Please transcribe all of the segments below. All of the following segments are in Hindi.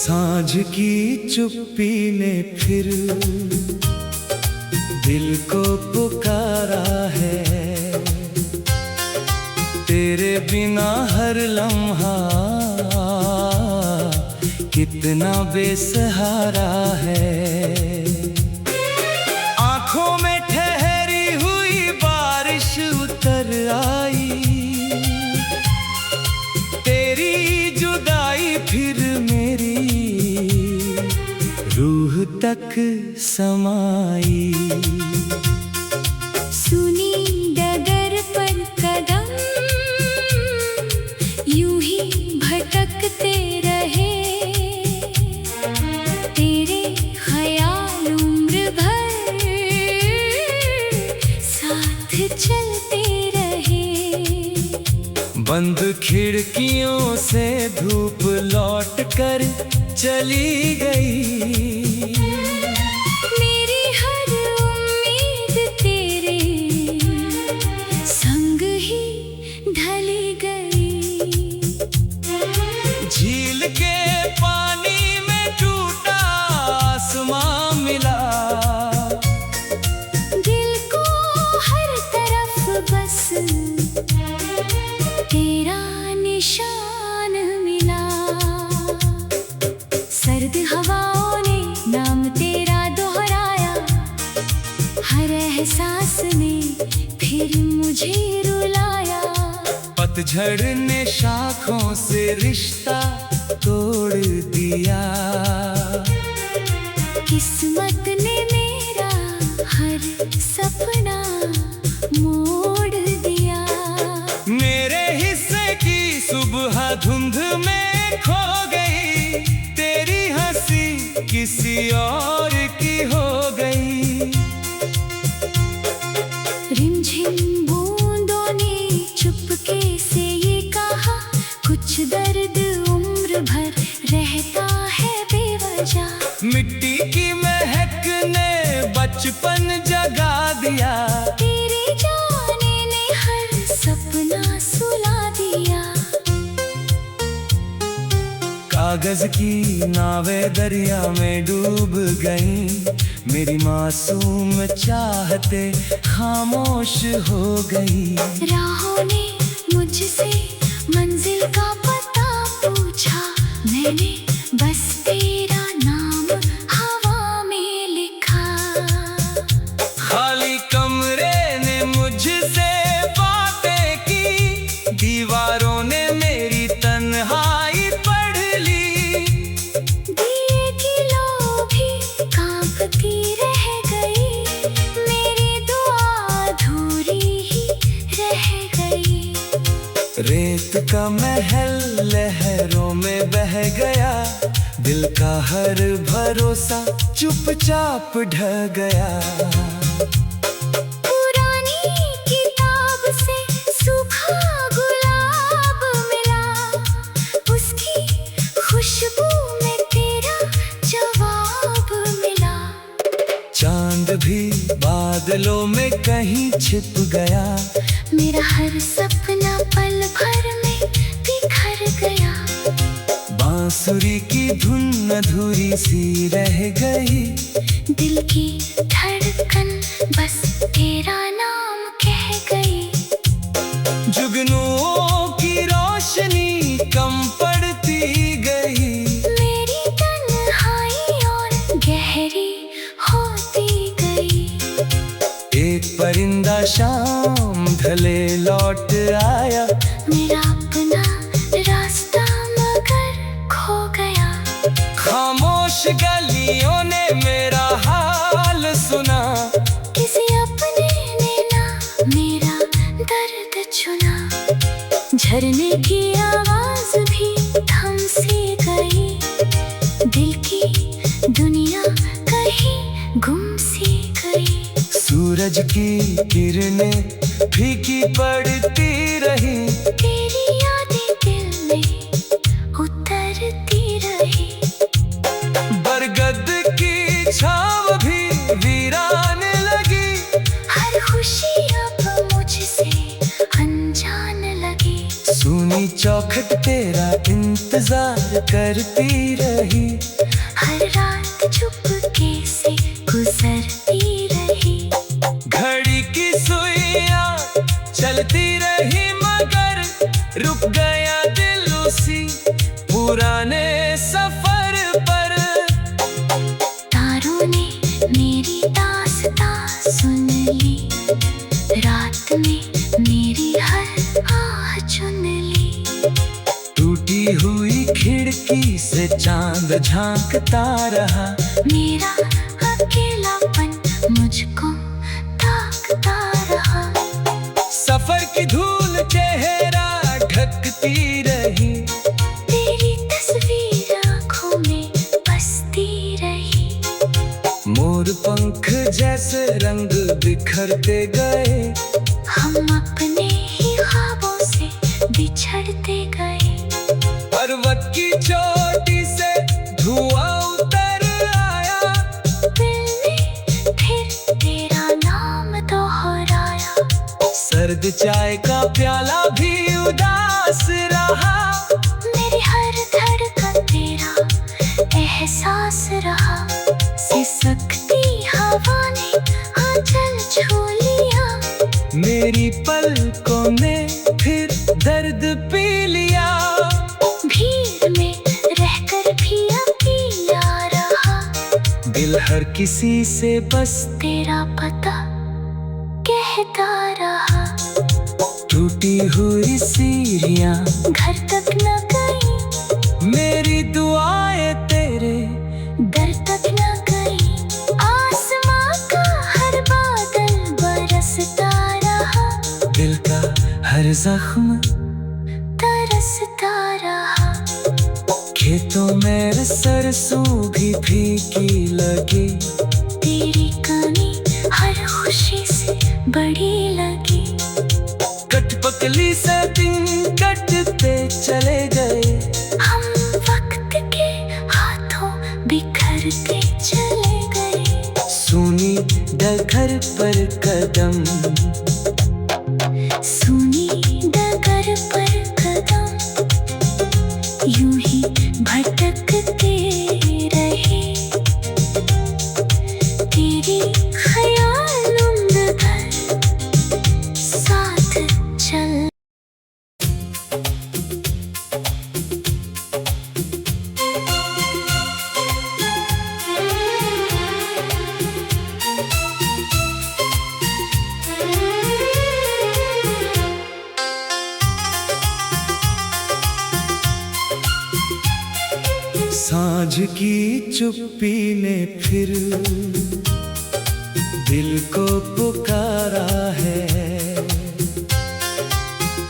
सांझ की चुप्पी ने फिर दिल को पुकारा है। तेरे बिना हर लम्हा कितना बेसहारा है। आंखों में ठहरी हुई बारिश उतर आई, तेरी जुदाई फिर मेरी रूह तक समाई। सुनी डगर पर कदम यूं ही भटकते रहे, तेरे ख्याल उम्र भर साथ चलते रहे। बंद खिड़कियों से धूप लौट कर चली गई, मेरी हर उम्मीद तेरे संग ही ढली गई। झील के पानी में टूटा आसमां मिला, दिल को हर तरफ बस तेरा निशान मिला। सर्द हवाओं ने नाम तेरा दोहराया, हर एहसास ने फिर मुझे रुलाया। पतझड़ ने शाखों से रिश्ता तोड़ दिया, किस्मत ने मेरा हर सपना मोड़ दिया। मेरे हिस्से की सुबह धुंध में खो गई, तेरी हंसी किसी और की हो गई। रिमझिम बूंदों ने चुपके से ये कहा, कुछ दर्द उम्र भर रहता है बेवजह। मिट्टी की महक ने बचपन जगा दिया, तेरे जाने ने हर सपना सुला दिया। कागज की नावें दरिया में डूब गईं, मेरी मासूम चाहते खामोश हो गई। राहों ने मुझसे मंजिल का पता पूछा, मैंने बस तेरा नाम हवा में लिखा। खाली कमरे ने मुझसे बातें की, दीवारों ने मेरी तन्हाई पढ़ ली। दिए की लो भी कांपती रह गई, मेरी दुआ अधूरी ही रह गई। रेत का महल लहरों में बह गया, दिल का हर भरोसा चुपचाप ढह गया। पुरानी किताब से सूखा गुलाब मिला, उसकी खुशबू में तेरा जवाब मिला। चांद भी बादलों में कहीं छिप गया, मेरा हर सपना पल भर में बिखर गया। बांसुरी की धुन अधूरी सी रह गई, दिल की धड़कन बस तेरा नाम कह गई। जुगनुओं की रोशनी कम पड़ती गई, मेरी तन्हाई और गहरी होती गई। एक परिंदा शाम ढले लौट आया, मेरा अपना रास्ता मगर खो गया। खामोश गलियों ने मेरा हाल सुना, किसी अपने ने ना मेरा दर्द चुना। झरने की आवाज भी थम सी गई, दिल की दुनिया कहीं गुम सी गई। सूरज की किरणें फीकी पड़ती रही, तेरी यादें दिल में उतरती रही। बरगद की छाव भी वीरान लगी, हर खुशी अब मुझसे अनजान लगी। सूनी चौखट तेरा इंतजार करती रही, हर रात चुपके से गुजरती रही। घड़ी की सुइयां चलती रही मगर रुक गया दिल उसी पुराने सफर पर। तारों ने मेरी दास्तां सुन ली, रात में मेरी हर आह चुन ली। टूटी हुई खिड़की से चांद झांकता रहा, मेरा अकेलापन मुझको ताकता रहा। सफर की धूल चेहरा ढकती रही, तेरी तस्वीर आँखों में बसती रही। मोर पंख जैसे रंग बिखरते गए, हम अपने ही ख्वाबों से बिछड़ते गए। पर्वत की चोटी से धुआं उतर आया, दिल ने फिर तेरा नाम दोहराया। सर्द चाय का प्याला भी उदास रहा, मेरी हर धड़कन तेरा एहसास रहा। सिसकती हवा ने आंचल छू लिया, मेरी पलकों ने फिर दर्द पी लिया। भीड़ में रहकर भी अकेला रहा, दिल हर किसी से बस तेरा पता कहता रहा। टूटी हुई सीढ़ियां घर तक न गई, मेरी दुआएं तेरे दर तक न गई। आसमां का हर बादल बरसता रहा, दिल का हर जख्म तरसता रहा। खेतों में सरसों भी फीकी लगी, तेरी कमी हर खुशी से बड़ी लगी। कठपुतली से दिन कटते चले गए, हम वक्त के हाथों बिखरते चले गए। सुनी डगर पर कदम, सुनी डगर पर कदम, यूं ही भटकते रहे। तेरे ख्याल उम्र भर साथ चल। सांझ की चुप्पी ने फिर दिल को पुकारा है,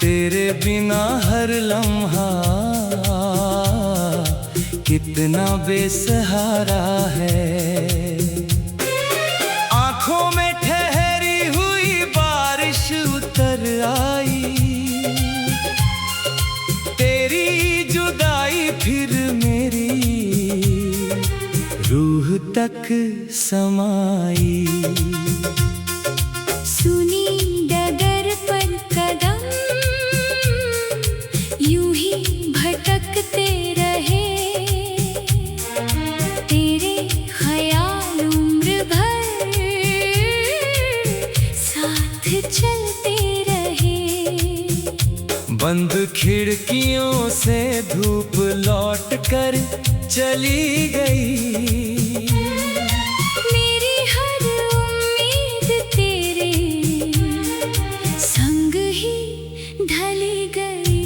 तेरे बिना हर लम्हा कितना बेसहारा है। आंखों में ठहरी हुई बारिश उतर आई, तेरी जुदाई फिर मेरी रूह तक समाई। सुनी डगर पर कदम, यूं ही भटकते रहे। तेरे ख्याल उम्र भर साथ चलते रहे। बंद खिड़कियों से धूप लौट कर चली गई, मेरी हर उम्मीद तेरे संग ही ढली गई।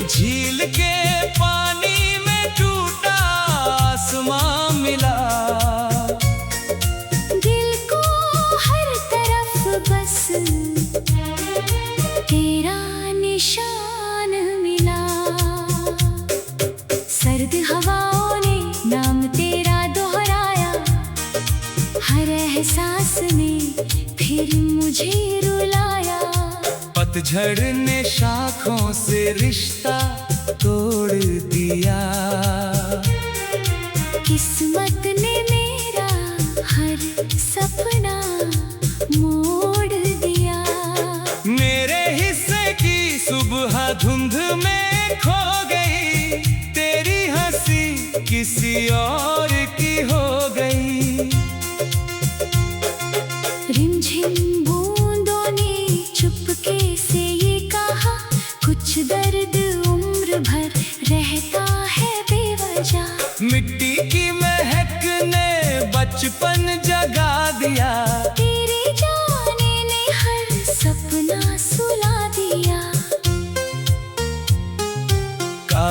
झील के पानी में टूटा आसमां मिला, दिल को हर तरफ बस तेरा निशान मिला। सर्द हवाओं ने नाम तेरा दोहराया, हर एहसास ने फिर मुझे रुलाया। पतझड़ ने शाखों से रिश्ता तोड़ दिया, किस्मत ने मेरा हर सपना मोड़ दिया। मेरे हिस्से की सुबह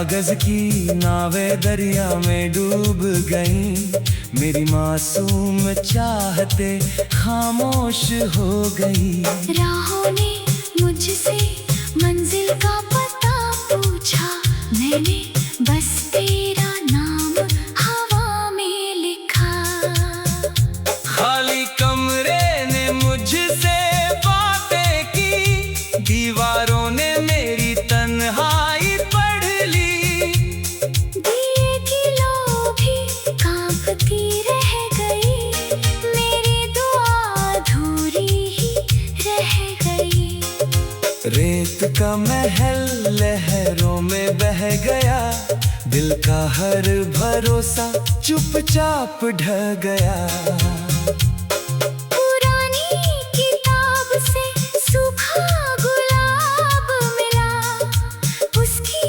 कागज की नावें दरिया में डूब गईं। मेरी मासूम चाहते खामोश हो गई। राहों ने मुझसे मंजिल का पता पूछा, मैंने बस तेरा नाम हवा में लिखा। खाली कमरे ने मुझसे बातें की, दीवारों ने मेरी तन्हाई पढ़ ली। दिए की लो भी कांपती रह गई, मेरी दुआ अधूरी ही रह गई। रेत का महल लहरों में बह गया, दिल का हर भरोसा चुपचाप ढह गया। पुरानी किताब से सूखा गुलाब मिला, उसकी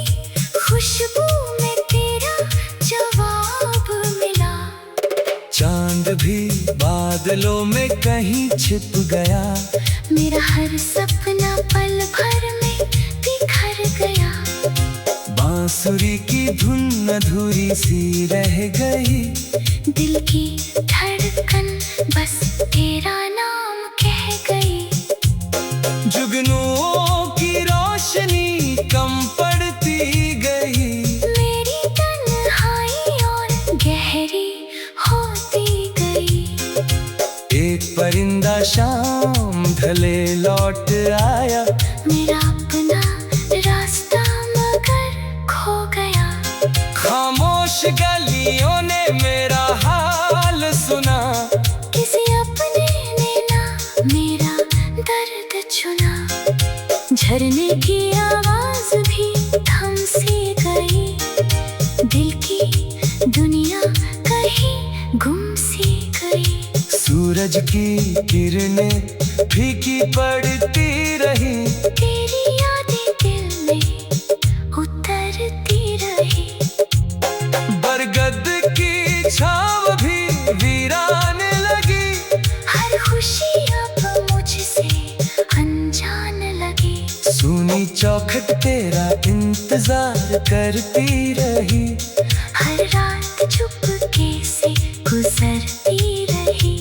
खुशबू में तेरा जवाब मिला। चांद भी बादलों में कहीं छिप गया, मेरा हर सपना पल भर में बिखर गया। बांसुरी की धुन अधूरी सी रह गई। दिल की धड़कन बस तेरा नाम कह गई। जुगनुओं की रोशनी कम पड़ती गई, मेरी तन्हाई और गहरी होती गई। एक परिंदा शाम ढले लौट आया, मेरा अपना रास्ता मगर खो गया। खामोश गलियों ने मेरा हाल सुना, किसी अपने ने ना मेरा दर्द चुना। झरने की आवाज भी थम सी गई, दिल की दुनिया कहीं गुम सी गई। सूरज की किरणें फीकी पड़ती रही, तेरी यादें दिल में उतरती रही। बरगद की छाव भी वीरान लगी, हर खुशी अब मुझसे अनजान लगी। सूनी चौखट तेरा इंतजार करती रही, हर रात चुपके से गुजरती रही।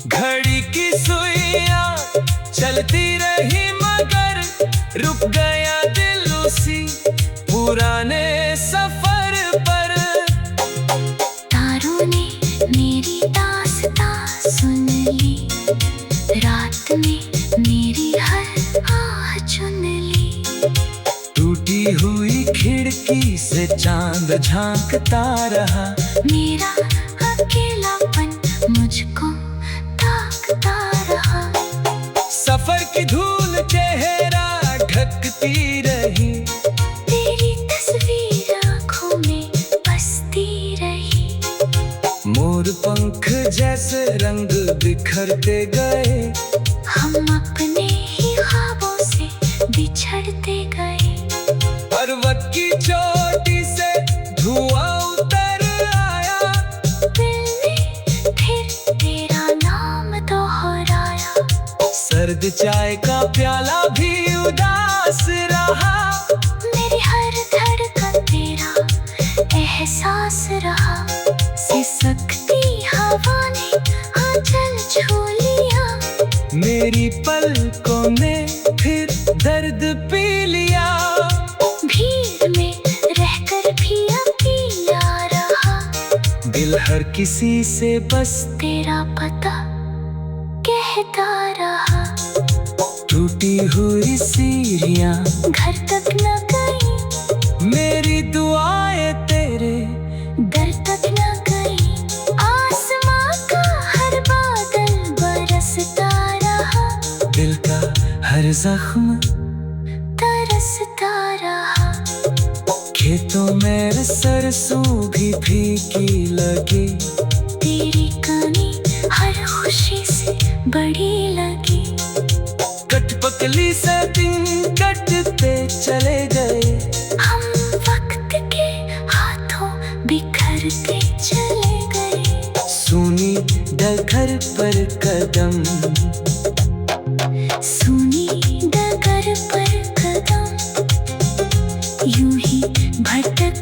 घड़ी की सुइयां चलती रही मगर रुक गया दिल उसी पुराने सफर पर। तारों ने मेरी दास्तां सुन ली, रात में मेरी हर आह चुन ली। टूटी हुई खिड़की से चांद झांकता रहा, मेरा अकेलापन मुझको ताकता रहा। सफर की धूल चेहरा ढकती रही, तेरी तस्वीर आँखों में बसती रही। मोर पंख जैसे रंग बिखरते गए, हम अपने ही ख्वाबों से बिछड़ते गए। पर्वत की चोटी से धुआं उतर आया, दिल ने फिर तेरा नाम दोहराया। सर्द चाय का प्याला भी उदास रहा, मेरी हर धड़कन तेरा एहसास रहा। सिसकती हवा ने आंचल छू लिया, मेरी पलकों ने फिर दर्द पी लिया। भीड़ में रहकर भी अकेला रहा, दिल हर किसी से बस तेरा पता कहता रहा। टूटी हुई सीढ़ियां घर तक न गई, मेरी दुआएं तेरे दर तक न गई। आसमां का हर बादल बरसता रहा, दिल का हर जख्म तरसता रहा। खेतों में सरसों भी फीकी लगी, तेरी कमी हर खुशी से बड़ी लगी। कठपुतली से दिन कटते चले गए, हम वक्त के हाथों बिखरते चले गए। सुनी डगर पर कदम, सुनी डगर पर कदम, यूं ही भटक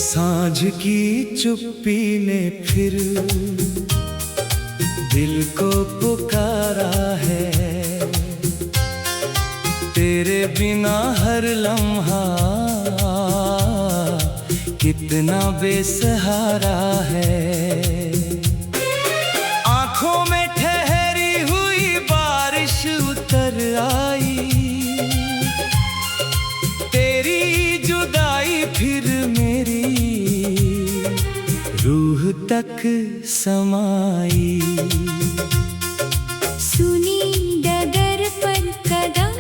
सांझ की चुप्पी ने फिर दिल को पुकारा है। तेरे बिना हर लम्हा कितना बेसहारा है। आंखों में ठहरी हुई बारिश उतर आई, तेरी जुदाई फिर मेरी रूह तक समाई। सुनी डगर पर कदम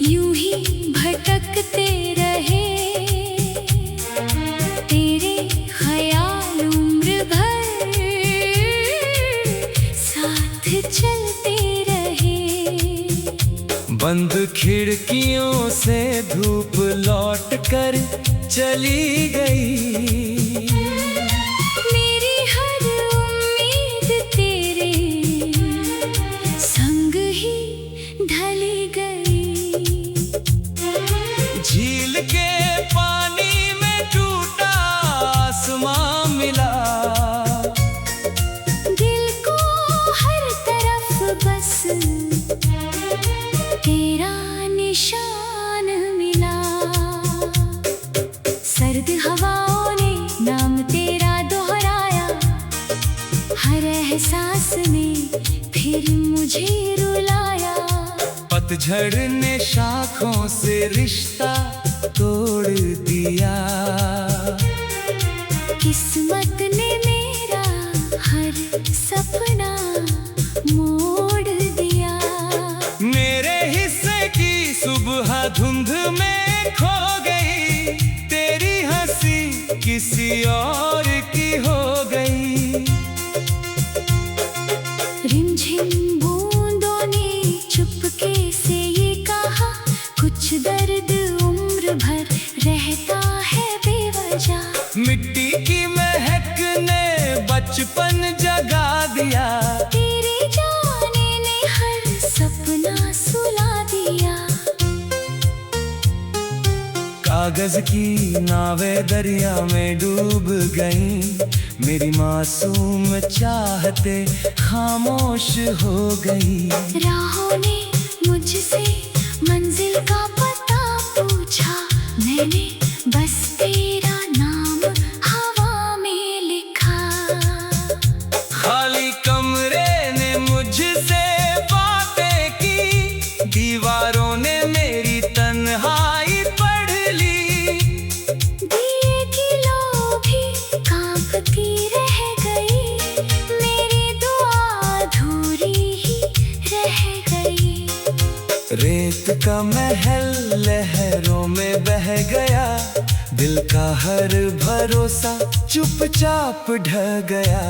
यूं ही भटकते रहे, तेरे ख्याल उम्र भर साथ चलते रहे। बंद खिड़कियों से धूप लौट कर चली गई, मेरी हर उम्मीद तेरे संग ही ढली गई। झील के पानी में टूटा आसमां मिला, दिल को हर तरफ बस तेरा निशान मिला। सर्द हवाओं ने नाम तेरा दोहराया, हर एहसास ने फिर मुझे रुलाया। पतझड़ ने शाखों से रिश्ता तोड़ दिया, किस्मत ने मेरा हर सपना मोड़ दिया। मेरे हिस्से की सुबह धुंध में खो गई, तेरी हंसी किसी और की हो गई। रिमझिम बूंदों ने चुपके से ये कहा, कुछ दर्द उम्र भर रहता है बेवजह। मिट्टी की महक ने बचपन जगा दिया, तेरे जाने ने हर सपना सुला दिया। कागज की नावें दरिया में डूब गईं, मेरी मासूम चाहते खामोश हो गई। राहों ने मुझसे मंजिल का पता पूछा, मैंने बस तेरा नाम हवा में लिखा। खाली कमरे ने मुझसे बातें की, दीवारों ने मेरी तन्हाई पढ़ ली। दिए की लो भी कांपती रह गई, मेरी दुआ अधूरी ही रह गई। रेत का महल लहरों में बह गया, दिल का हर भरोसा चुपचाप ढह गया।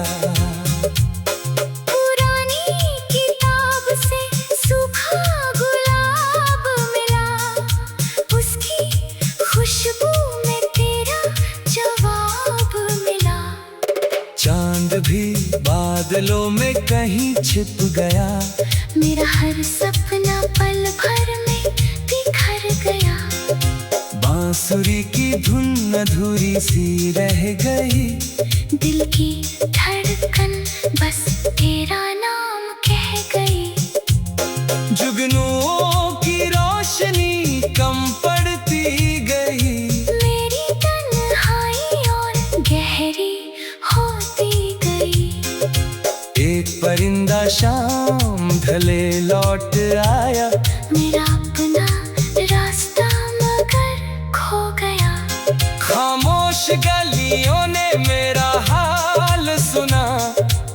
पुरानी किताब से सूखा गुलाब मिला, उसकी खुशबू में तेरा जवाब मिला। चांद भी बादलों में कहीं छिप गया, मेरा हर सपना पल भर में बिखर गया। बांसुरी की धुन अधूरी सी रह गई, दिल की धड़कन बस तेरा नाम कह गई। जुगनुओं की रोशनी कम पड़ती गई, मेरी तन्हाई और गहरी होती गई। एक परिंदा शाम ढले लौट आया, मेरा अपना रास्ता मगर खो गया। खामोश गलियों ने मेरा हाल सुना,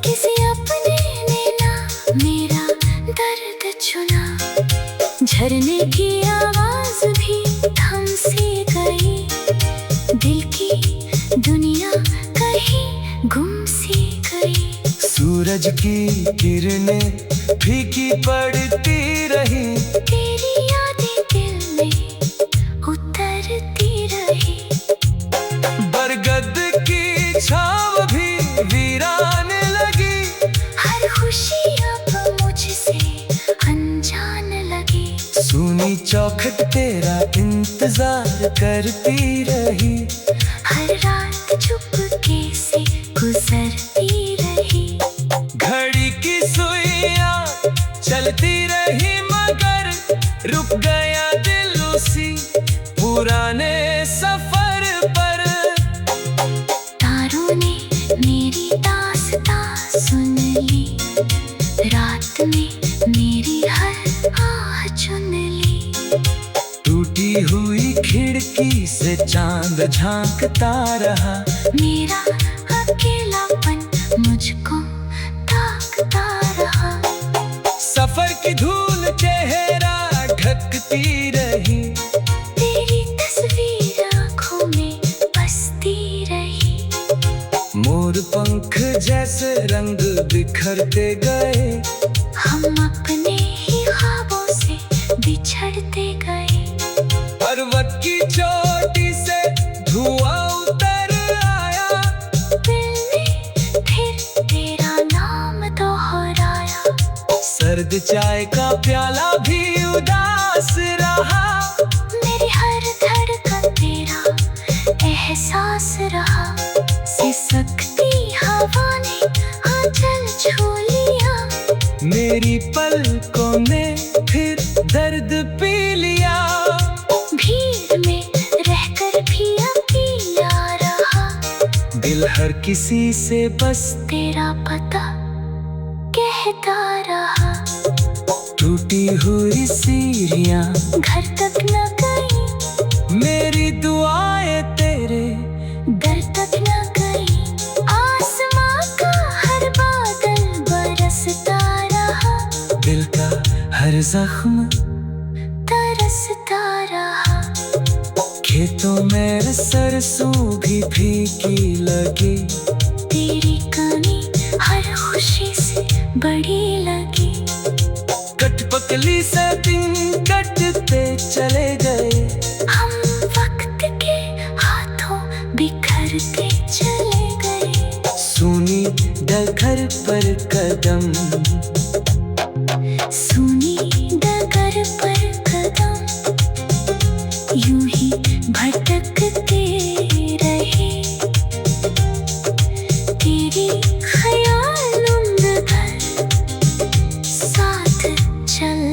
किसी अपने ने ना मेरा दर्द चुना। झरने की आवाज भी थम सी गई, दिल की दुनिया कहीं गुम सी गई। सूरज की किरणें फीकी पड़ती रही, तेरी यादें दिल में उतरती रही। बरगद की छाव भी वीरान लगी, हर खुशी अब मुझसे अनजान लगी। सुनी चौखट तेरा इंतजार करती रही, हर रात चुपके से गुजरती रही। घड़ी की सुइयां चलती रही मगर रुक गया दिल उसी पुराने सफर पर। तारों ने मेरी दास्तां सुन ली, रात में मेरी हर आह चुन ली। टूटी हुई खिड़की से चांद झांकता रहा, मेरा अकेलापन मुझको ताकता रहा। सफर की धूल चेहरा ढकती रही, तेरी तस्वीर आँखों में बसती रही। मोर पंख जैसे रंग बिखरते गए, हम अपने ही ख्वाबों से बिछड़ते गए। पर्वत की चोटी से धुआं उतर आया, दिल ने फिर तेरा नाम दोहराया। सर्द चाय का प्याला भी उदास रहा, मेरी हर धड़कन तेरा एहसास रहा। सिसकती हवा ने आंचल छू लिया, मेरी पलकों ने फिर दर्द पी लिया। भीड़ में रहकर भी अकेला रहा, दिल हर किसी से बस तेरा पता कहता रहा। टूटी हुई सीढ़ियां घर तक न गई, मेरी दुआएं तेरे दर तक न गई। आसमां का हर बादल बरसता रहा, दिल का हर जख्म तरसता रहा। खेतों में सरसों भी फीकी लगी, तेरी कमी हर खुशी से बड़ी लगी। कठपुतली से दिन कटते चले गए, हम वक्त के हाथों बिखरते चले गए। सुनी डगर पर कदम, सुनी डगर पर कदम, यूं ही भटकते रहे। तेरी ख्याल उम्र भर साथ चल।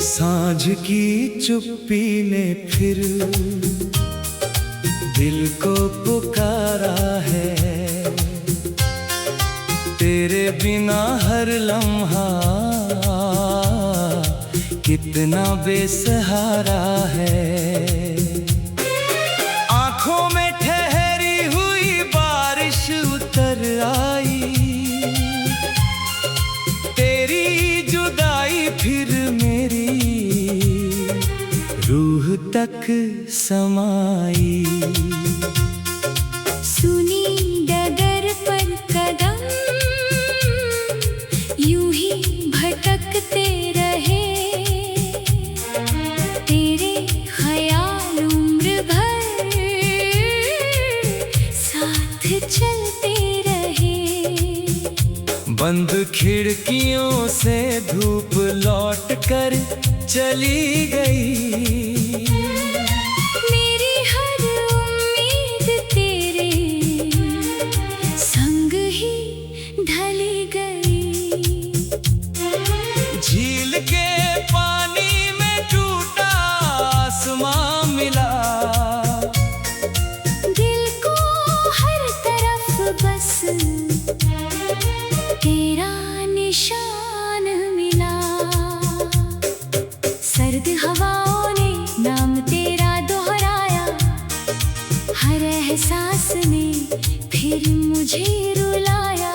सांझ की चुप्पी ने फिर दिल को पुकारा है, तेरे बिना हर लम्हा कितना बेसहारा है। आंखों में ठहरी हुई बारिश उतर आई, तेरी जुदाई फिर मेरी रूह तक समाई। सुनी डगर पर कदम, यूं ही भटकते रहे। तेरे ख्याल उम्र भर साथ चलते रहे। बंद खिड़कियों से धूप लौट कर चली गई, मेरी हर उम्मीद तेरे संग ही ढली गई। झील के पानी में टूटा आसमां मिला, दिल को हर तरफ बस तेरा निशान मिला। सर्द हवाओं ने नाम तेरा दोहराया, हर एहसास ने फिर मुझे रुलाया।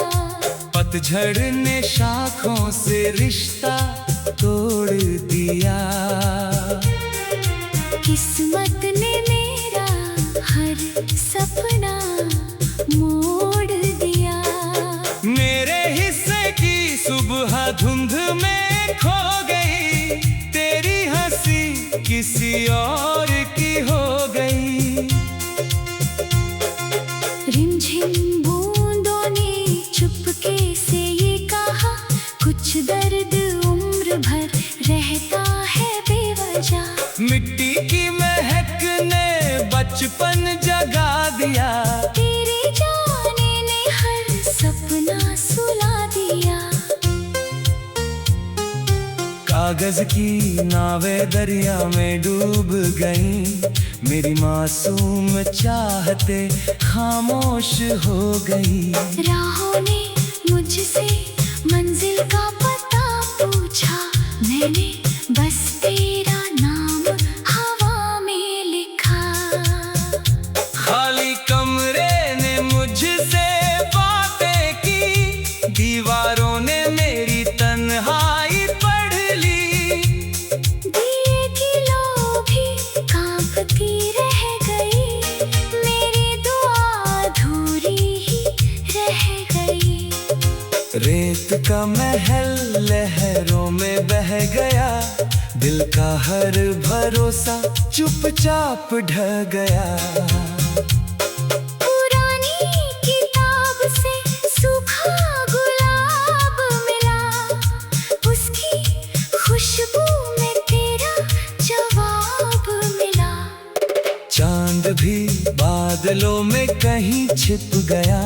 पतझड़ ने शाखों से रिश्ता तोड़ दिया, किस्मत ने मेरा हर सपना मोड़ दिया। मेरे हिस्से की सुबह धुंध में खो गई, तेरी हंसी किसी और की हो गई। रिमझिम बूंदों ने चुपके से ये कहा, कुछ दर्द उम्र भर रहता है बेवजह। मिट्टी की महक ने बचपन जगा दिया, तेरे जाने ने हर सपना सुला दिया। कागज की नावें दरिया में डूब गईं, मेरी मासूम चाहते खामोश हो गई। राहों ने मुझसे मंजिल का पता पूछा, मैंने बस तेरा नाम हवा में लिखा। खाली कमरे ने मुझसे बातें की, दीवारों ने मेरी तन्हाई पढ़ ली। दिए की लो भी कांपती रह गई, मेरी दुआ अधूरी ही रह गई। रेत का महल लहरों में बह गया, दिल का हर भरोसा चुपचाप ढह गया। पुरानी किताब से सूखा गुलाब मिला, उसकी खुशबू में तेरा जवाब मिला। चांद भी बादलों में कहीं छिप गया,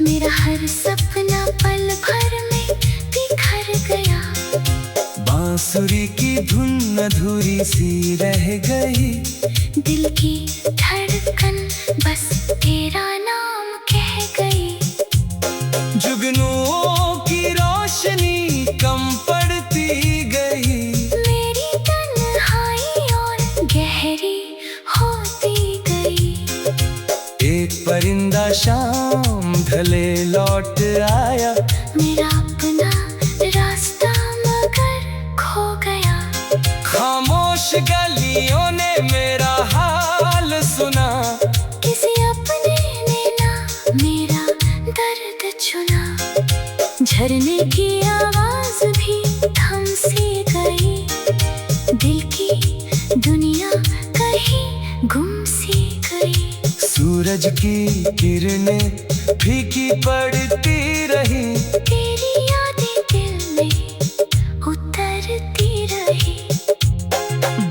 मेरा हर सपना पल भर में बिखर गया। बांसुरी की धुन अधूरी सी रह गई, दिल की धड़कन बस तेरा नाम कह गई। जुगनुओं की रोशनी कम पड़ती गई, मेरी तन्हाई और गहरी होती गई। एक परिंदा शाम ढले लौट आया, मेरा अपना रास्ता मगर खो गया। खामोश गलियों ने मेरा हाल सुना, किसी अपने ने ना मेरा दर्द चुना। झरने की आवाज भी थम सी गई, दिल की दुनिया कहीं गुम सी गई। सूरज की किरणें फीकी पड़ती रही, तेरी यादें दिल में उतरती रही।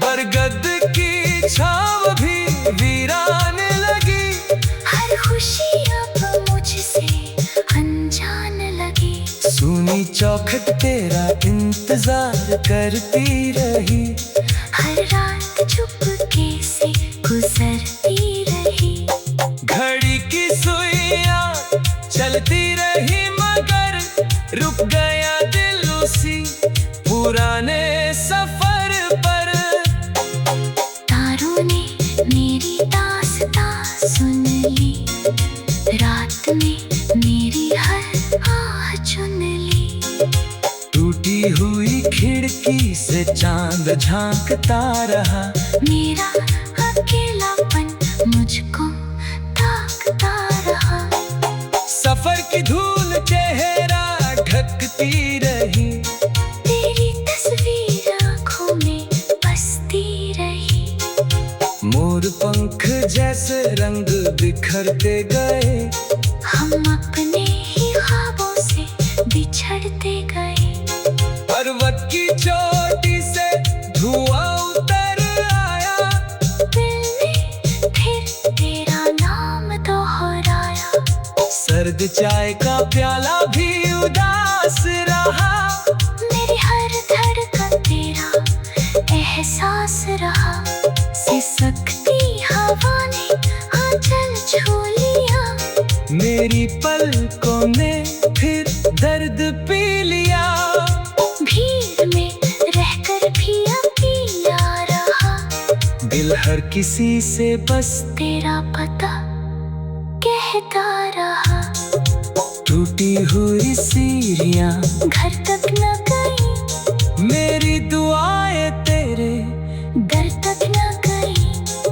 बरगद की छाव भी वीरान लगी, हर खुशी अब मुझसे अनजान लगी। सूनी चौखट तेरा इंतजार करती रही, हर रात चुपके से गुजरती रही। घड़ी की सुइयां चलती रही मगर रुक गया दिल उसी पुराने सफर पर। तारों ने मेरी दास्तां सुन ली, रात में मेरी हर आह चुन ली। टूटी हुई खिड़की से चांद झांकता रहा, मेरा अकेलापन मुझको ताकता रहा। सफर की धूल चेहरा ढकती रही, तेरी तस्वीर आँखों में बसती रही। मोर पंख जैसे रंग बिखरते गए, हम अपने ही ख्वाबों से बिछड़ते गए। पर्वत की चोटी से धुआं उतर आया, दिल ने फिर तेरा नाम दोहराया। सर्द चाय का प्याला भी उदास रहा, मेरी हर धड़कन तेरा एहसास रहा। सिसकती हवा ने आंचल छू लिया, मेरी पलकों ने फिर दर्द पी लिया। भीड़ में रहकर भी अकेला रहा, दिल हर किसी से बस तेरा पता कहता रहा। टूटी हुई सीढ़ियां घर तक न गई, मेरी दुआएं तेरे दर तक न गई।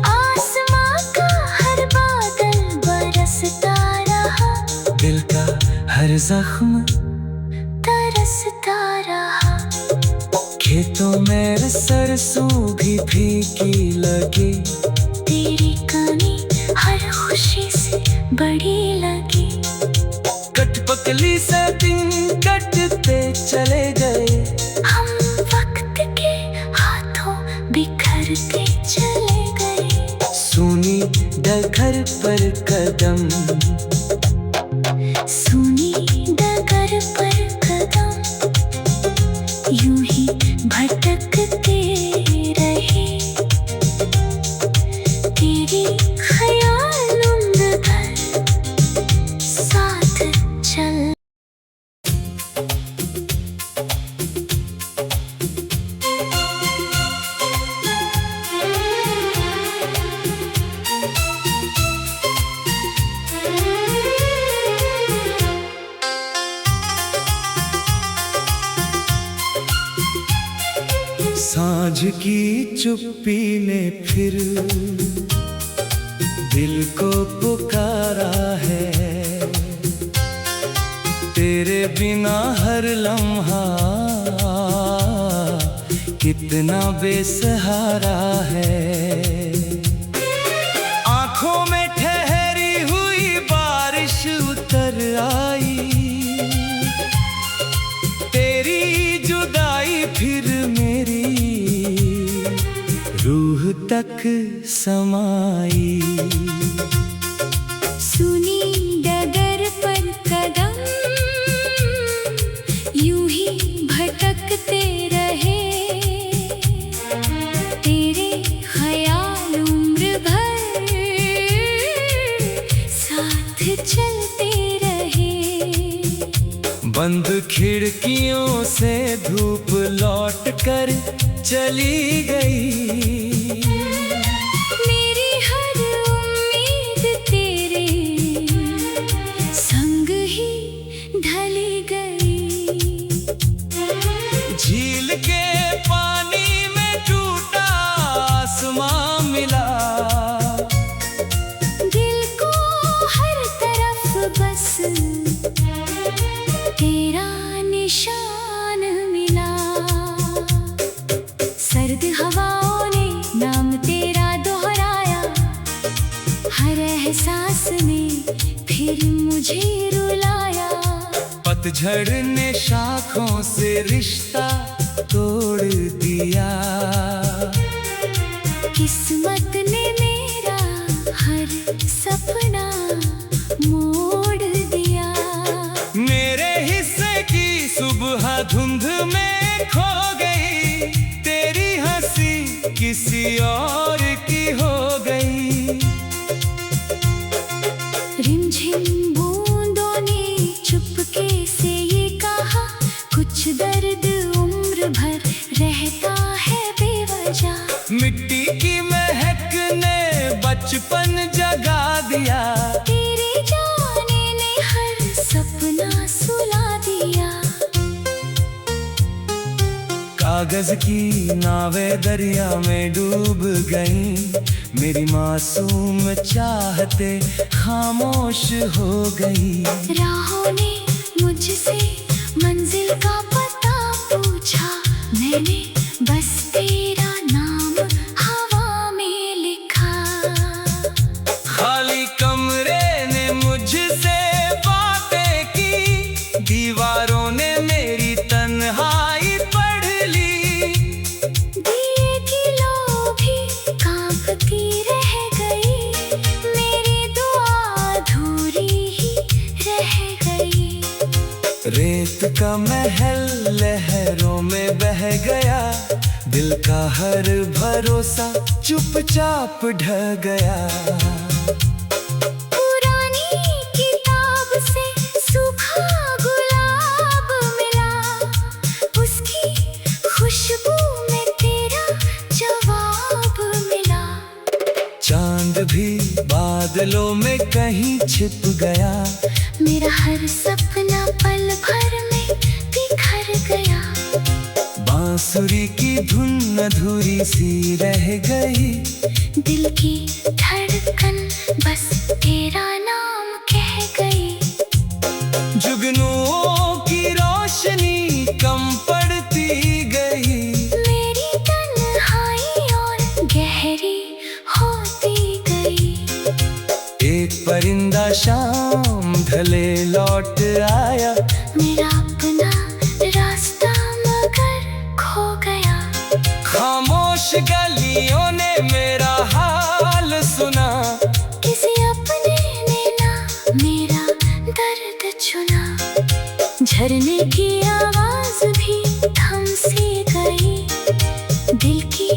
आसमां का हर बादल बरसता रहा, दिल का हर जख्म तरस बरसता रहा। खेतों में सरसों भी फीकी लगी, तेरी कमी हर खुशी से बड़ी लगी। कठपुतली से दिन कटते चले गए, हम वक्त के हाथों बिखरते चले गए। सुनी डगर पर कदम, सुनी डगर पर कदम, यूं ही भटकते रहे। तेरे ख्याल उम्र भर साथ चल। सांझ की चुप्पी ने फिर दिल को पुकारा है, तेरे बिना हर लम्हा कितना बेसहारा है। आंखों में ठहरी हुई बारिश उतर आई, तेरी जुदाई फिर मेरी रूह तक समाई। सुनी डगर पर कदम, यूं ही भटकते रहे। तेरे ख्याल उम्र भर साथ चलते रहे। बंद खिड़कियों से धूप लौट कर चली गई, मेरी हर उम्मीद तेरे संग ही ढली गई। झील के पानी में टूटा आसमां मिला, दिल को हर तरफ बस तेरा निशान मिला। सर्द हवाओं ने नाम तेरा दोहराया, हर एहसास ने फिर मुझे रुलाया। पतझड़ ने शाखों से रिश्ता तोड़ दिया, किस्मत ने मेरा हर सपना मोड़ दिया। मेरे हिस्से की सुबह धुंध में खो गई, तेरी हंसी किसी और की हो गई। रिमझिम बूंदों ने चुपके से ये कहा, कुछ दर्द उम्र भर रहता है बेवजह। मिट्टी की महक ने बचपन जगा दिया, तेरे जाने ने हर सपना सुला दिया। कागज की नावें दरिया में डूब गईं, मेरी मासूम चाहते खामोश हो गई। राहों ने मुझसे मंजिल का पता पूछा, मैंने बस तेरा नाम हवा में लिखा। खाली कमरे ने मुझसे बातें की, दीवारों ने मेरी तन्हाई पढ़ ली। दिए की लो भी कांपती रह गई, मेरी दुआ अधूरी ही रह गई। रेत का महल लहरों में बह गया, दिल का हर भरोसा चुपचाप ढह गया। पुरानी किताब से सूखा गुलाब मिला, उसकी खुशबू में तेरा जवाब मिला। चांद भी बादलों में कहीं छिप गया, मेरा हर सपना पल भर में बिखर गया। बांसुरी की धुन अधूरी सी रह गई, दिल की धड़कन बस तेरा नाम कह गई। जुगनुओं की रोशनी आया। मेरा अपना रास्ता मगर खो गया। खामोश गलियों ने मेरा हाल सुना। किसी अपने ने ना मेरा दर्द चुना। झरने की आवाज भी थम सी गई। दिल की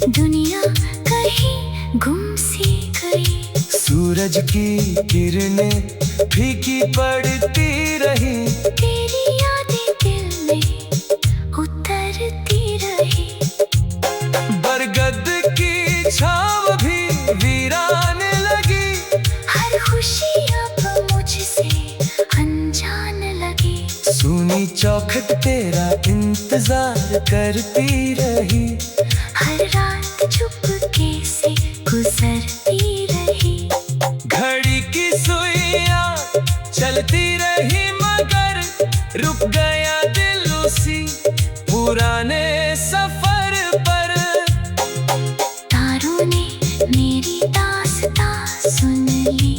दुनिया कहीं गुम सी गई। सूरज की किरणें फीकी पड़ती रही। तेरी यादें दिल में उतरती रही। बरगद की छाव भी वीरान लगी। हर खुशी अब मुझसे अनजान लगी। सुनी चौखट तेरा इंतजार करती रही। हर रात चुपके से गुजरती रही। घड़ी की सुइयां चलती रही मगर रुक गया दिल उसी पुराने सफर पर। तारों ने मेरी दास्तां सुन ली।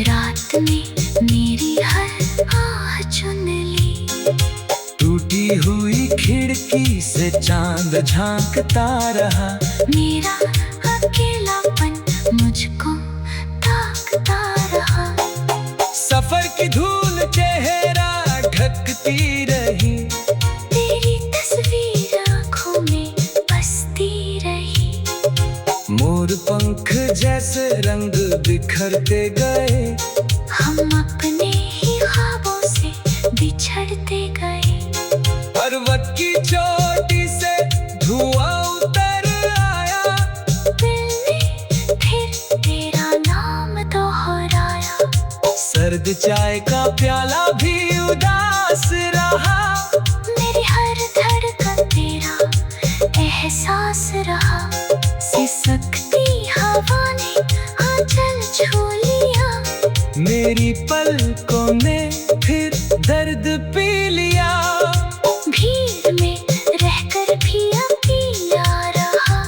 रात में मेरी हर आह चुन ली। टूटी हुई खिड़की से चांद झांकता रहा। मेरा अकेलापन मुझको ताकता रहा। सफर की धूल चेहरा ढकती रही। तेरी तस्वीर आँखों में बसती रही। मोर पंख जैसे रंग बिखरते गए। हम अपने ही ख्वाबों से बिछड़ते गए। पर्वत की चोटी से धुआं उतर आया। दिल ने फिर तेरा नाम दोहराया। सर्द चाय का प्याला भी उदास रहा। मेरी हर धड़कन तेरा एहसास रहा। सिसकती हवा ने आंचल छू लिया। मेरी पलकों ने फिर दर्द पी लिया। भीड़ में रहकर भी अकेला रहा।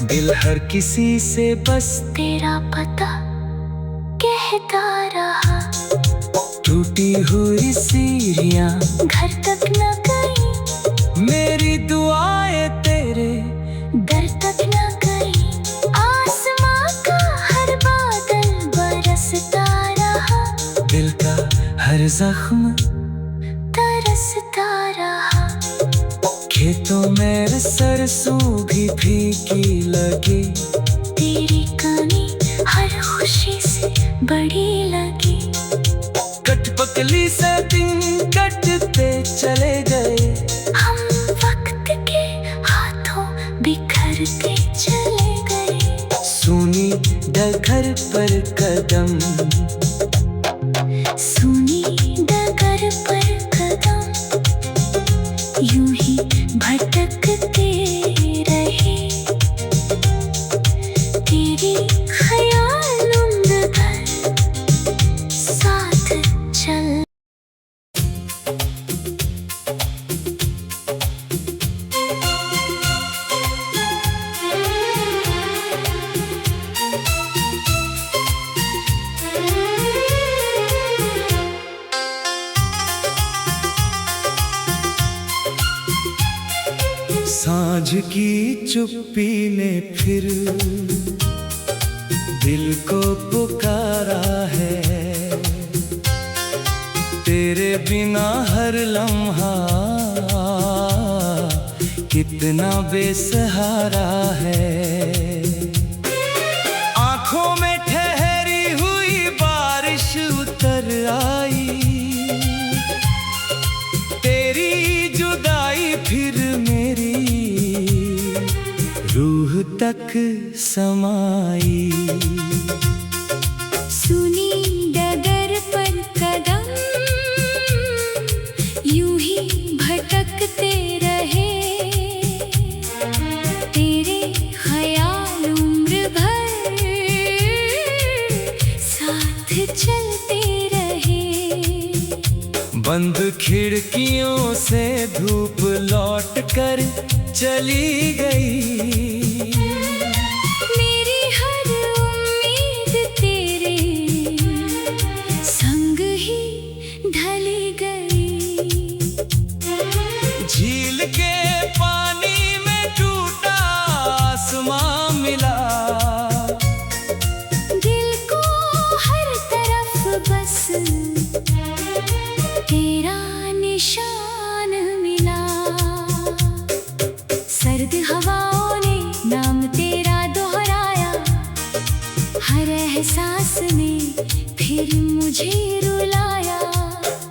दिल हर किसी से बस तेरा पता कहता रहा। टूटी हुई सीढ़ियां घर तक न गई। मेरी दुआएं तेरे दर तक न गई। आसमां का हर बादल बरसता रहा। दिल का हर जख्म तरसता रहा। खेतों में सरसों भी फीकी लगी। तेरी कमी हर खुशी से बड़ी लगी। कठपुतली से दिन कटते चले गए। हम वक्त के हाथों बिखरते चले गए। सुनी डगर पर कदम। सुनी डगर पर कदम। यूं ही भटकते रहे। तेरे ख्याल उम्र भर साथ चल। सांझ की चुप्पी ने फिर दिल को पुकारा है। तेरे बिना हर लम्हा कितना बेसहारा है। आंखों में ठहरी हुई बारिश उतर आई। तेरी जुदाई फिर मेरी रूह तक समाई। सुनी डगर पर कदम। यूं ही भटकते रहे। तेरे ख्याल उम्र भर साथ चलते रहे। बंद खिड़कियों से धूप लौट कर चली गई। मेरी हर उम्मीद तेरे संग ही झील के पानी में टूटा आसमां मिला। दिल को हर तरफ बस तेरा निशान मिला। सर्द हवाओं ने नाम तेरा दोहराया, हर एहसास ने फिर मुझे रुलाया।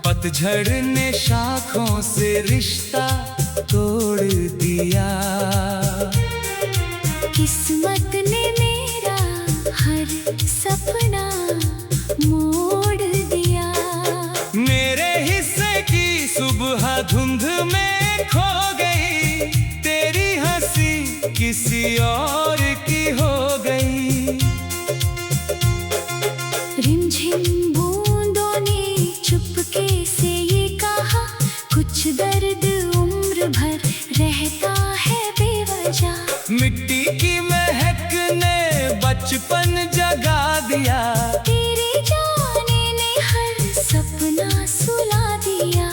पतझड़ ने शाखों से रिश्ता तोड़ दिया। किस्मत ने मेरा हर सपना मोड़ दिया। मेरे हिस्से की सुबह धुंध में खो गई, तेरी हंसी किसी और की हो गई। रिमझिम बूंदों ने चुपके से ये कहा, कुछ दर्द उम्र भर रहता है बेवजह। मिट्टी की महक ने बचपन जगा दिया। तेरे जाने ने हर सपना सुला दिया।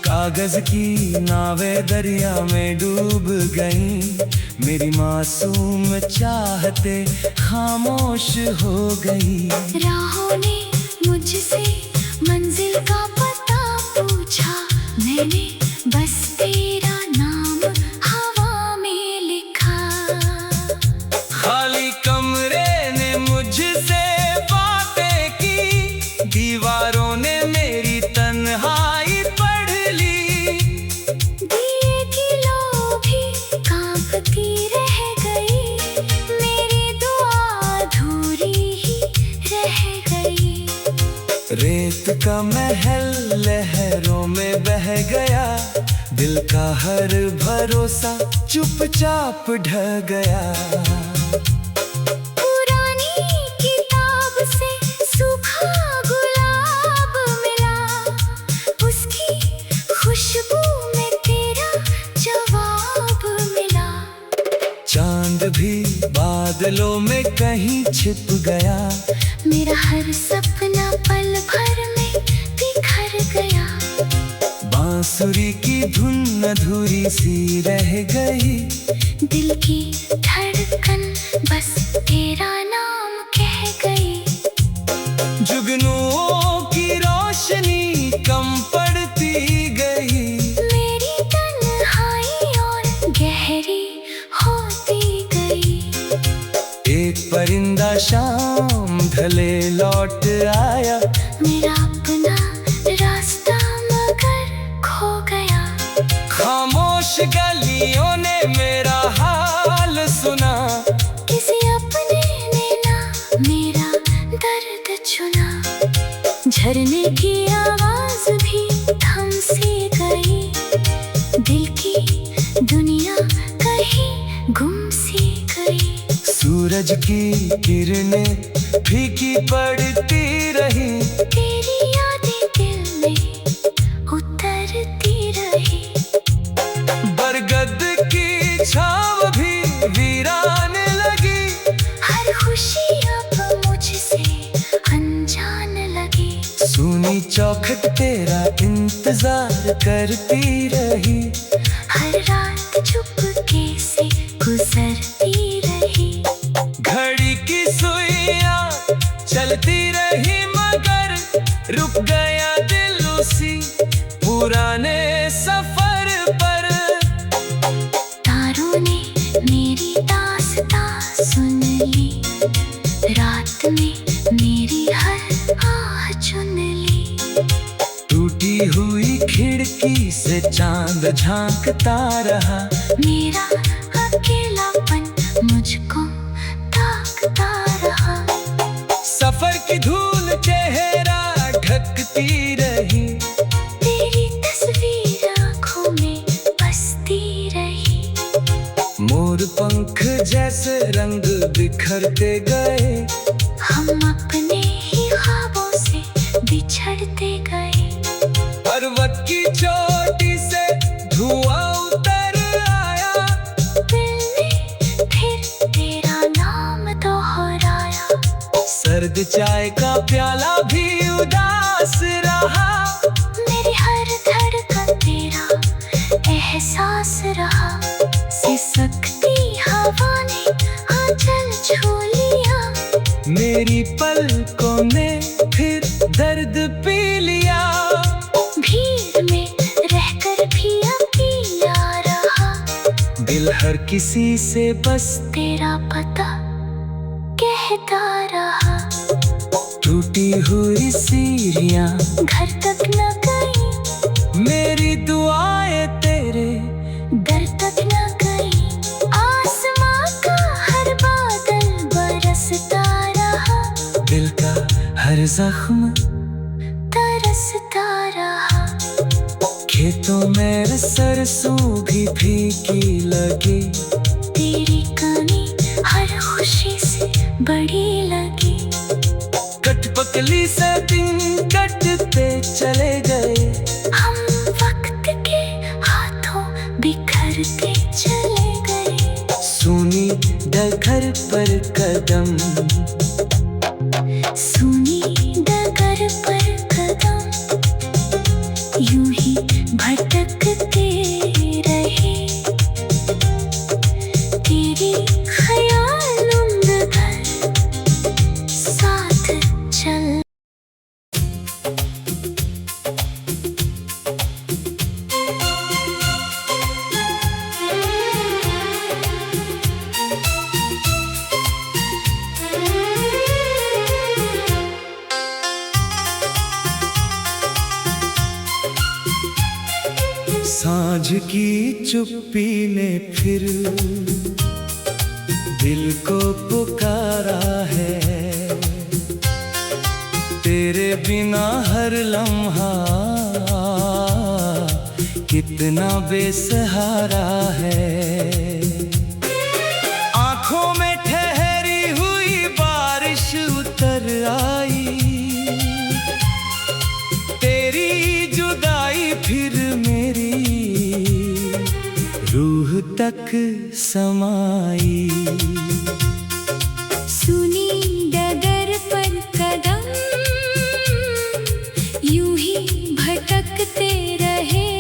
कागज की नावें दरिया में डूब गईं, मेरी मासूम चाहते खामोश हो गई। राहों ने मुझसे मंजिल का पता पूछा, मैंने बस तेरा नाम हवा में लिखा। खाली कमरे ने मुझसे बातें की, दीवारों ने मेरी तन्हाई पढ़ ली। दिए की लो भी कांपती रह गई, मेरी दुआ अधूरी ही रह गई। रेत का महल लहरों में बह गया, दिल का हर भरोसा चुपचाप ढह गया। पुरानी किताब से सूखा गुलाब मिला, उसकी खुशबू में तेरा जवाब मिला। चांद भी बादलों में कहीं छिप गया, मेरा हर सपना पल भर में बिखर गया। बांसुरी की धुन अधूरी सी रह गई, दिल की धड़कन बस तेरा नाम कह गई। जुगनुओं की रोशनी कम पड़ती गई, मेरी तन्हाई और गहरी होती गई। एक परिंदा शाम ढले लौट आया, मेरा अपना रास्ता मगर खो गया। खामोश गलियों ने मेरा हाल सुना, किसी अपने ने ना मेरा दर्द चुना। झरने की आवाज भी थम सी गई, दिल की दुनिया कहीं गुम सी गई। सूरज की किरणें फीकी पड़ती रही, तेरी यादें दिल में उतरती रही। बरगद की छाव भी वीरान लगी, हर खुशी अब मुझसे अनजान लगी। सूनी चौखट तेरा इंतजार करती रही, हर रात चुपके से गुजरती रही। घड़ी की सुइयां चलती रही मगर रुक गया दिल उसी पुराने सफर पर। तारों ने मेरी दास्तां सुन ली, रात में मेरी हर आह चुन ली। टूटी हुई खिड़की से चांद झांकता रहा, मेरा अकेलापन मुझको ताकता रहा। सफर की धूल चेहरा ढकती रही, तेरी तस्वीर आँखों में बसती रही। मोर पंख जैसे रंग बिखरते गए, हम अपने ही ख्वाबों से बिछड़ते गए। पर्वत की चोटी से धुआं उतर आया, दिल ने फिर तेरा नाम दोहराया। सर्द चाय का प्याला भी उदास रहा, मेरी हर मेरी पलकों में फिर दर्द पी लिया। भीड़ में रहकर भी अकेला रहा, दिल हर किसी से बस तेरा पता कहता रहा। टूटी हुई सीढ़ियां घर तक न गई, मेरी दुआएं तेरे दर तक न गई। आसमां का हर बादल बरसता रहा, दिल का हर जख्म तरसता रहा। खेतों में सरसों भी फीकी लगी, तेरी कमी हर खुशी से बड़ी लगी। कठपुतली से दिन कटते चले गए, हम वक्त के हाथों बिखरते चले गए। सुनी डगर पर कदम, सुनी डगर पर कदम, यूं ही भटकते रहे। तेरे ख्याल उम्र भर साथ चल। सांझ की चुप्पी ने फिर दिल को पुकारा है। तेरे बिना हर लम्हा कितना बेसहारा है। आंखों में ठहरी हुई बारिश उतर आई, तेरी जुदाई फिर मेरी रूह तक समाई। सुनी डगर पर कदम, यूं ही भटकते रहे।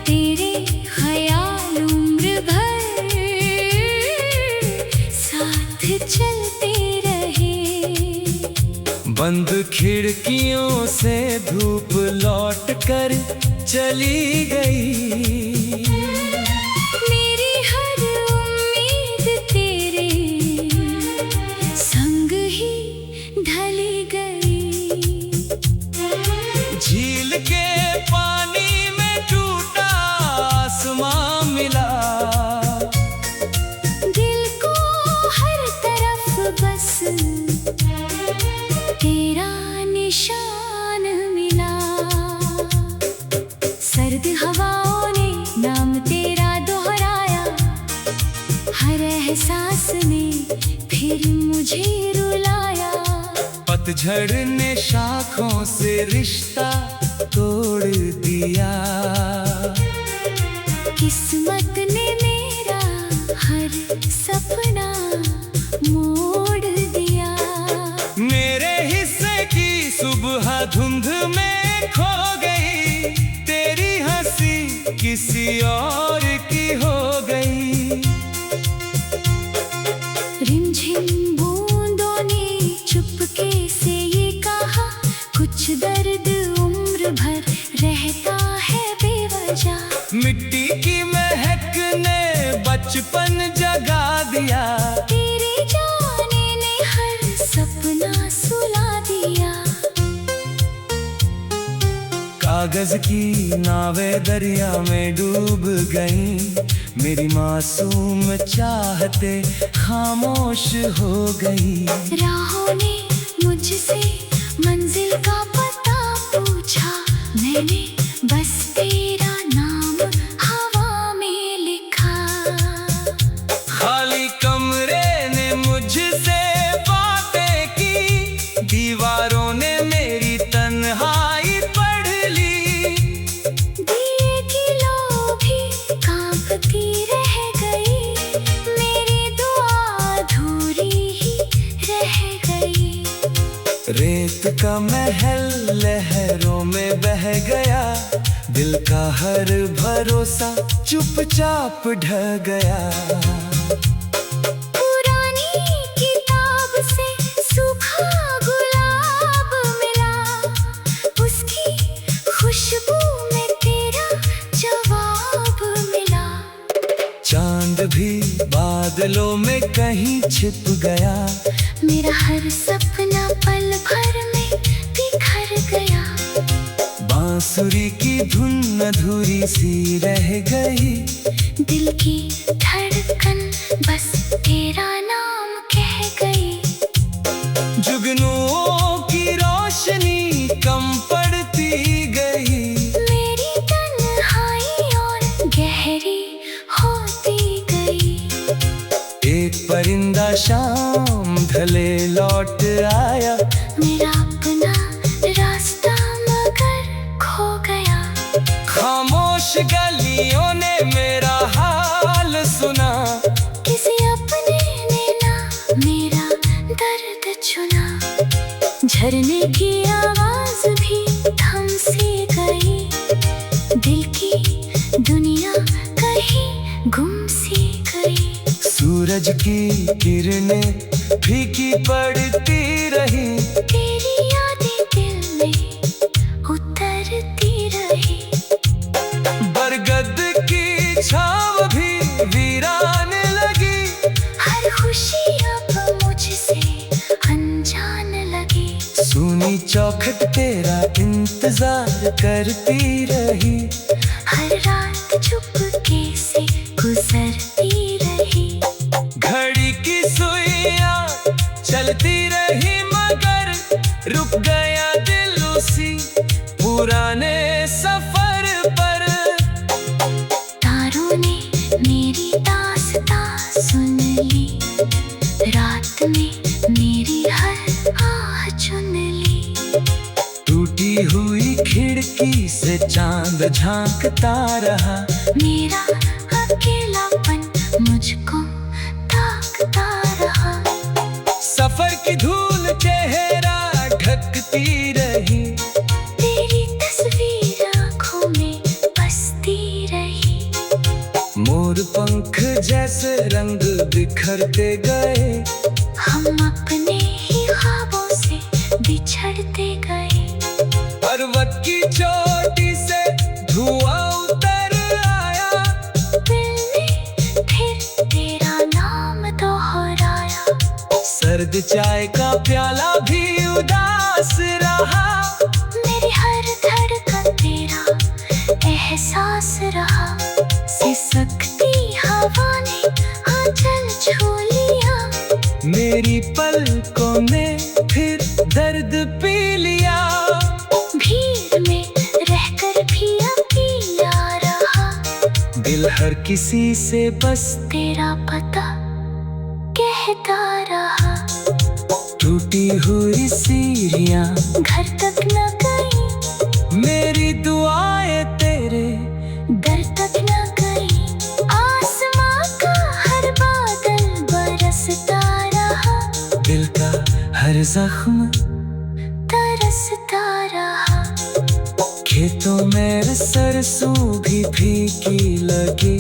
तेरे ख्याल उम्र भर साथ चलते रहे। बंद खिड़कियों से धूप लौट कर चली गई, मेरी हर उम्मीद तेरे संग ही ढली गई। झील के पानी में टूटा आसमां मिला, दिल को हर तरफ बस तेरा निशान मिला। सर्द हवाओं ने नाम तेरा दोहराया, हर एहसास ने फिर मुझे रुलाया। पतझड़ ने शाखों से रिश्ता तोड़ दिया, किस्मत ने मेरा हर सपना मोड़ दिया। मेरे हिस्से की सुबह धुंध में खो गई, तेरी हंसी किसी और की हो गई। रिमझिम बूंदों ने चुपके से ये कहा, कुछ दर्द उम्र भर रहता है बेवजह। मिट्टी की महक ने बचपन जगा दिया, तेरे जाने ने हर सपना सुला दिया। कागज की नावें दरिया में डूब गईं, मेरी मासूम चाहते खामोश हो गई। राहों ने मुझसे मंजिल का पता पूछा, मैंने बस तेरा नाम हवा में लिखा। खाली कमरे ने मुझसे बातें की, दीवारों ने मेरी तन्हाई पढ़ ली। दिए की लो भी कांपती रह गई, मेरी दुआ अधूरी ही रह गई। रेत का महल लहरों में बह गया, दिल का हर भरोसा चुपचाप ढह गया। पुरानी किताब बादलों में कहीं छिप गया। मेरा हर सपना पल भर में बिखर गया। बांसुरी की धुन अधूरी सी रह गई। दिल की धड़कन बस तेरा नाम कह गई। जुगनुओं की रोशनी कम पड़ती गई। मेरी तन्हाई और गहरी होती गई। एक परिंदा शाम ढले लौट आया। मेरा अपना रास्ता मगर खो गया। खामोश गलियों ने मेरा हाल सुना। किसी अपने ने ना मेरा दर्द चुना। झरने की आवाज भी थम सी गई। दिल की दुनिया कहीं गुम सी गई। सूरज की किरणें फीकी पड़ती रही। तेरी यादें दिल में उतरती रही। बरगद की छाव भी वीरान लगी। हर खुशी अब मुझसे अनजान लगी। सूनी चौखट तेरा इंतजार करती रही। हर रात चुपके से गुजरती रही। घड़ी की सुइयां चलती रही मगर रुक गया दिल उसी पुराने सफर पर। तारों ने मेरी दास्तां सुन ली। रात में मेरी हर आह चुन ली। टूटी हुई खिड़की से चांद झांकता रहा। मेरा अकेलापन मुझको ताकता रहा। सफर की धूल चेहरा ढकती रही। तेरी तस्वीर आँखों में बसती रही। मोर पंख जैसे रंग बिखरते गए। हम अपने ही ख्वाबों से बिछड़ते गए। पर्वत की चोटी से धुआं उतर आया। दिल ने फिर तेरा नाम दोहराया। सर्द चाय का प्याला भी उदास रहा। मेरी हर धड़कन तेरा एहसास रहा। सिसकती हवा ने आंचल छू लिया। मेरी पलकों ने फिर दर्द पी लिया। भीड़ में रहकर भी अकेला रहा। दिल हर किसी से बस तेरा पता कहता रहा। टूटी हुई सीढ़ियां घर तक न गई। मेरी दुआएं तेरे दर तक न गई। आसमां का हर बादल बरसता रहा। दिल का हर जख्म तरसता रहा। खेतों में सरसों भी फीकी लगी।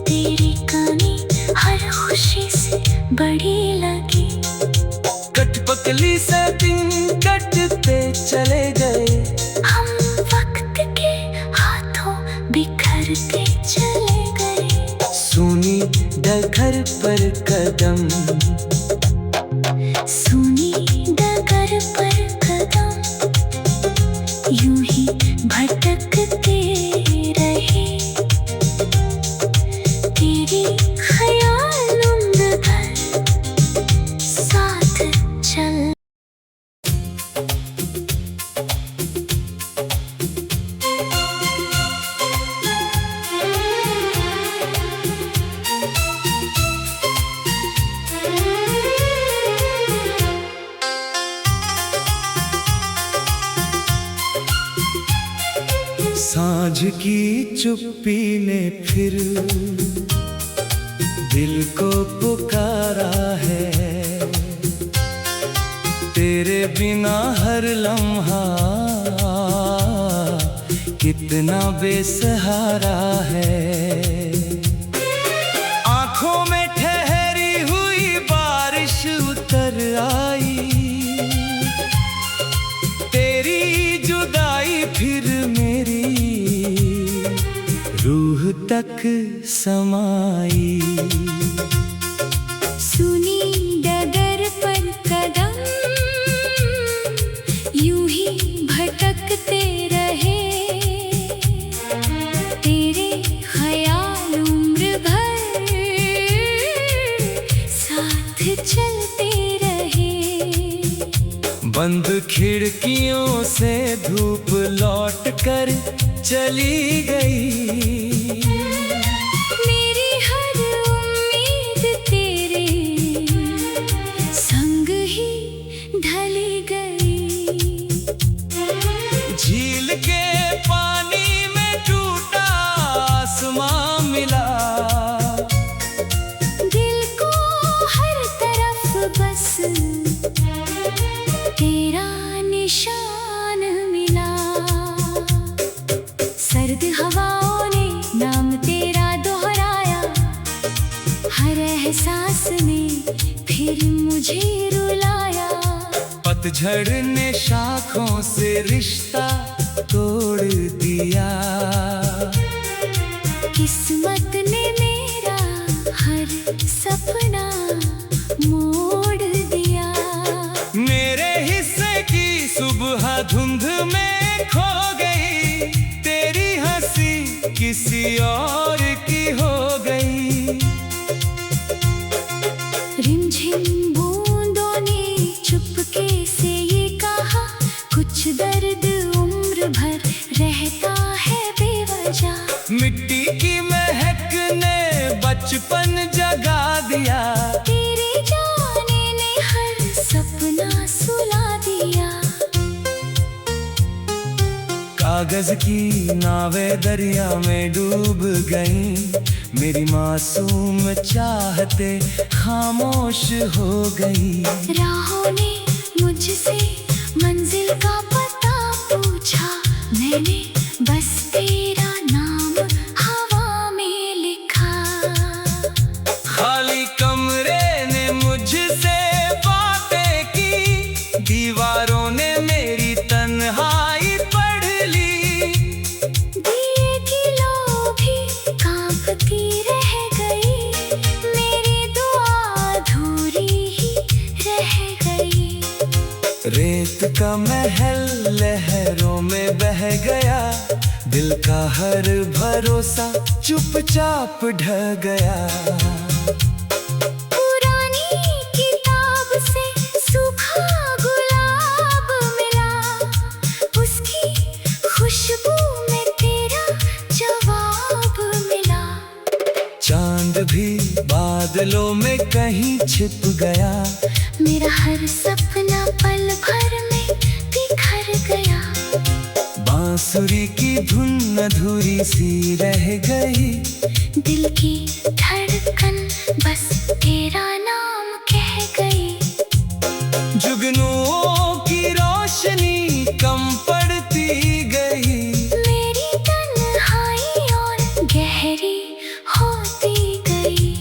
तेरी कमी हर खुशी से बड़ी लगी। कठपुतली से दिन कटते चले गए। हम वक्त के हाथों बिखरते चले गए। सुनी डगर पर कदम। सुनी डगर पर कदम यूं ही भटकते रहे। तेरे ख्याल उम्र भर साथ चल। सांझ की चुप्पी ने फिर दिल को पुकारा है। तेरे बिना हर लम्हा कितना बेसहारा है। आंखों में ठहरी हुई बारिश उतर आई। तेरी जुदाई फिर मेरी रूह तक समाई। बंद खिड़कियों से धूप लौट कर चली गई। मेरी हर उम्मीद तेरे संग ही ढली गई। झील के पानी में टूटा आसमां मिला। दिल को हर तरफ बस तेरा निशान मिला। सर्द हवाओं ने नाम तेरा दोहराया। हर एहसास ने फिर मुझे रुलाया। पतझड़ ने शाखों से रिश्ता तोड़ दिया। किस्मत ने मेरा हर सपना मोड़ दिया। मेरे हिस्से की सुबह धुंध में खो गई। तेरी हंसी किसी और की हो गई। रिमझिम बूंदों ने चुपके से ये कहा, कुछ दर्द उम्र भर रहता है बेवजह। मिट्टी की महक ने बचपन जगा दिया। तेरे जाने ने हर सपना सुला दिया। कागज की नावें दरिया में डूब गईं। मेरी मासूम चाहते खामोश हो गई। राहों ने मुझसे मंजिल का पता पूछा। मैंने बस तेरा नाम हवा में लिखा। खाली कमरे ने मुझसे बातें की। दीवारों ने मेरी तन्हाई पढ़ ली। दिए की लो भी कांपती रह गई। मेरी दुआ अधूरी ही रह गई। रेत का महल लहरों में बह गया। दिल का हर भरोसा चुपचाप ढह गया। पुरानी किताब से सूखा गुलाब मिला। उसकी खुशबू में तेरा जवाब मिला। चांद भी बादलों में कहीं छिप गया। मेरा हर सपना पल भर में बिखर गया। बांसुरी की धुन अधूरी सी रह गई। दिल की धड़कन बस तेरा नाम कह गई। जुगनुओं की रोशनी कम पड़ती गई। मेरी तन्हाई और गहरी होती गई।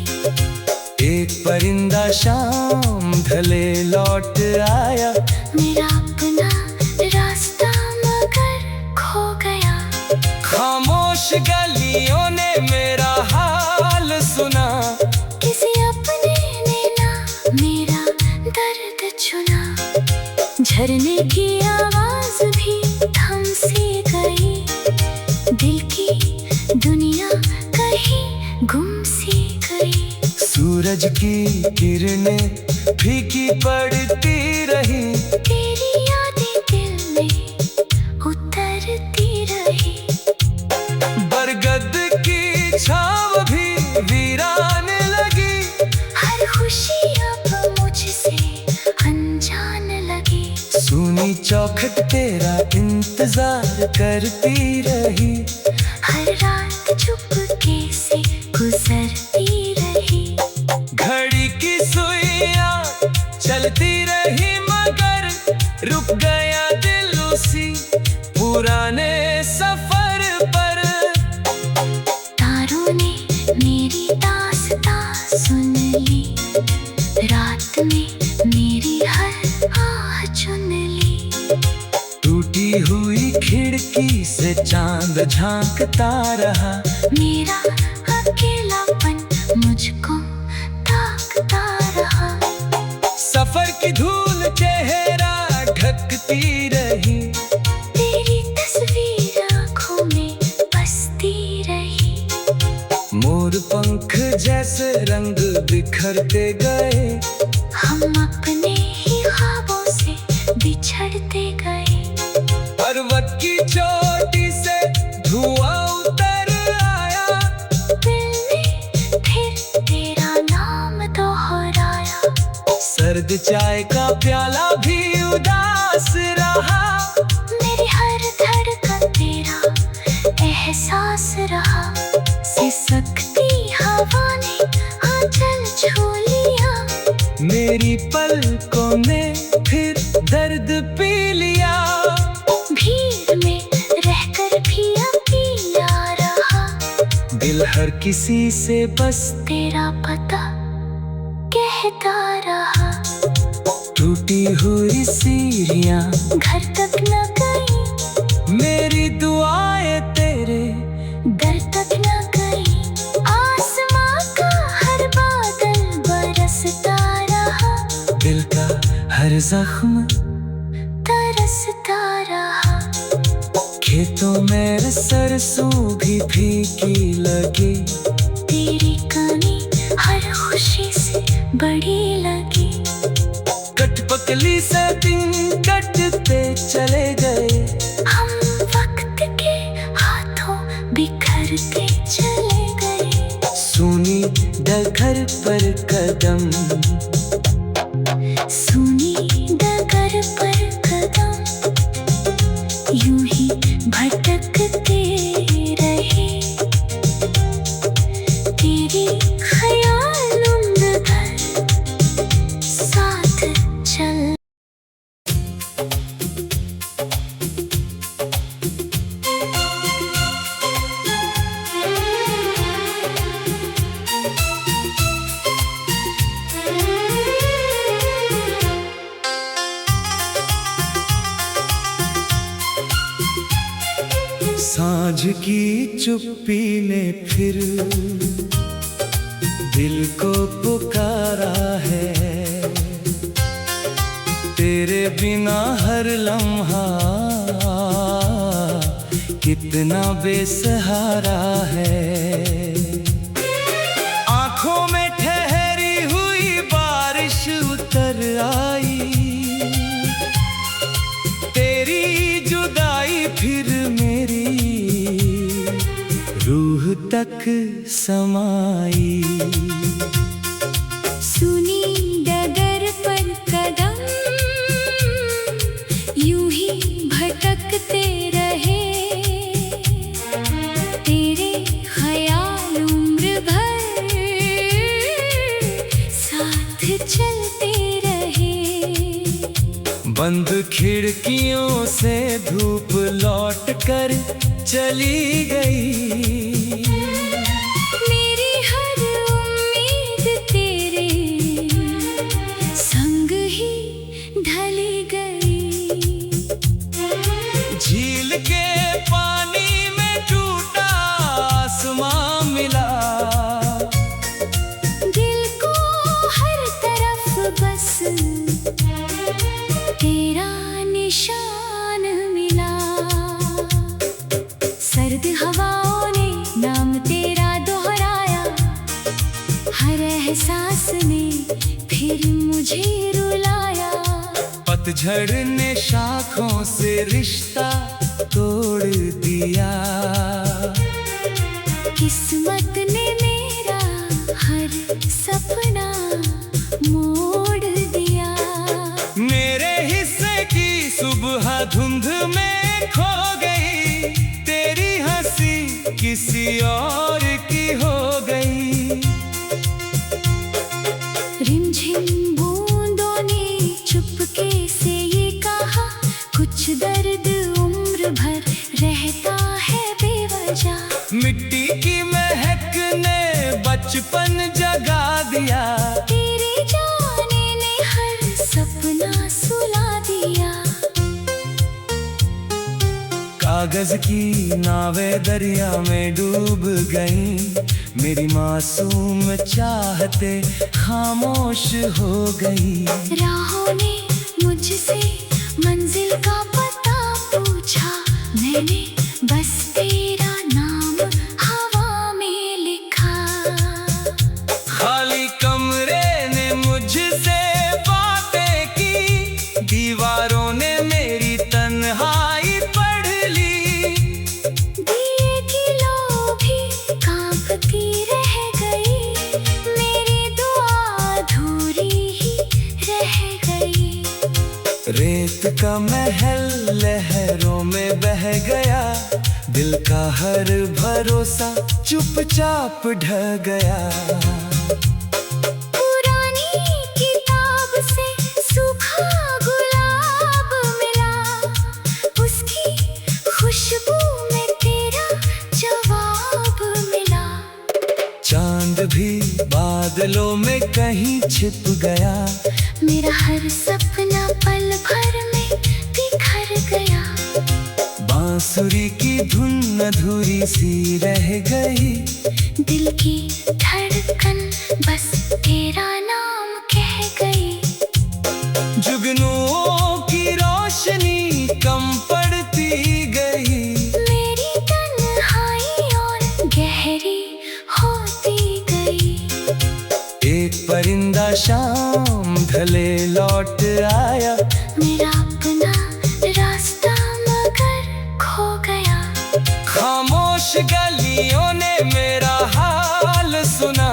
एक परिंदा शाम ढले लौट आया। मेरा अपना रास्ता मगर खो गया। खामोश गलियों ने मेरा हाल सुना। किसी अपने ने ना मेरा दर्द चुना। झरने की आवाज भी थम सी गई। दिल की दुनिया कहीं गुम सी गई। सूरज की किरणें फीकी पड़ती रही। तेरी यादें दिल में उतरती रही। बरगद की छाव भी वीरान लगी। हर खुशी अब मुझसे अनजान लगी। सूनी चौखट तेरा इंतजार करती रही। हर रात चुपके से गुजरती रही। घड़ी की सुइयां चलती रही मगर रुक गया दिल उसी पुराने सफर पर। तारों ने मेरी दास्तां सुन ली। रात में मेरी हर आह चुन ली। टूटी हुई खिड़की से चांद झांकता रहा। मेरा अकेलापन मुझको ताकता रहा। सफर की धूल चेहरा ढकती रही। तेरी तस्वीर आँखों में बसती रही। मोर पंख जैसे रंग बिखरते गए। हम अपने ही ख्वाबों से बिछड़ चाय का प्याला भी उदास रहा। मेरी हर धड़कन तेरा एहसास रहा। सिसकती हवा ने आंचल छू लिया। मेरी पलकों ने फिर दर्द पी लिया। भीड़ में रहकर भी अकेला रहा। दिल हर किसी से बस तेरा पता कहता रहा। टूटी हुई सीढ़ियां घर तक न गई। मेरी दुआएं तेरे दर तक न गई। आसमां का हर बादल बरसता रहा। दिल का हर जख्म तरसता रहा। खेतों में सरसों भी फीकी लगी। तेरी कमी हर खुशी से बड़ी लगी। कठपुतली से दिन कटते चले गए। हम वक्त के हाथों बिखरते चले गए। सुनी डगर पर कदम, सुनी डगर पर कदम यूं ही भटकते रहे। तेरे ख्याल उम्र भर साथ चल। सांझ की चुप्पी ने फिर दिल को पुकारा है। तेरे बिना हर लम्हा कितना बेसहारा है। आंखों में ठहरी हुई बारिश उतर आई। तेरी जुदाई फिर मेरी रूह तक समाई। सुनी डगर पर कदम यूं ही भटकते रहे। तेरे ख्याल उम्र भर साथ चलते रहे। बंद खिड़कियों से धूप लौट कर चली गई। मेरी हर उम्मीद तेरे संग ही ढली गई। झील के पानी में टूटा आसमां मिला। दिल को हर तरफ बस तेरा निशान मिला। सर्द हवाओं ने नाम तेरा दोहराया। हर एहसास ने फिर मुझे रुलाया। पतझड़ ने शाखों से रिश्ता तोड़ दिया। किस्मत ने मेरा हर सपना मोड़ दिया। मेरे हिस्से की सुबह धुंध में खो गई। तेरी हंसी किसी और की हो गई। रिमझिम बूंदों ने चुपके से ये कहा। कुछ दर्द उम्र भर रहता है बेवजह। मिट्टी की महक ने बचपन जगा दिया। तेरे जाने ने हर सपना सुला दिया। कागज की नावें दरिया में डूब गईं। मेरी मासूम चाहते खामोश हो गई। राहों ने मुझसे मंजिल का पता पूछा। मैंने बस तेरा नाम हवा में लिखा। खाली कमरे ने मुझसे बातें की। दीवारों ने मेरी तन्हाई पढ़ ली। दिए की लो भी कांपती रह गई। मेरी दुआ अधूरी ही रह का महल लहरों में बह गया, दिल का हर भरोसा चुपचाप ढह गया। पुरानी किताब से सूखा गुलाब मिला, उसकी खुशबू में तेरा जवाब मिला। चांद भी बादलों में कहीं छिप गया, मेरा हर सपना पल भर में बिखर गया। बांसुरी की धुन अधूरी सी रह गई, दिल की धड़कन बस तेरा नाम कह गई। जुगनुओं की रोशनी कम पड़ती गई, मेरी तन्हाई और गहरी होती गई। एक परिंदा शाम ढले लौट आया, मेरा अपना रास्ता मगर खो गया। खामोश गलियों ने मेरा हाल सुना,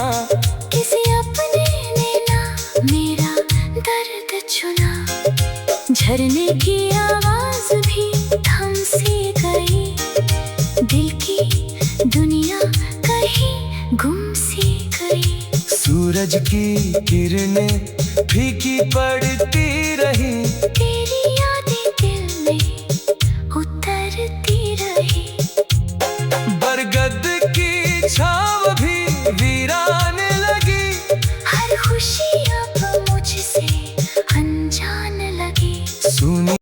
किसी अपने ने ना मेरा दर्द चुना। झरने की आवाज भी थम सी गई, दिल की दुनिया कहीं गुम सी गई। सूरज की किरणें फीकी पड़ती रही, तेरी याद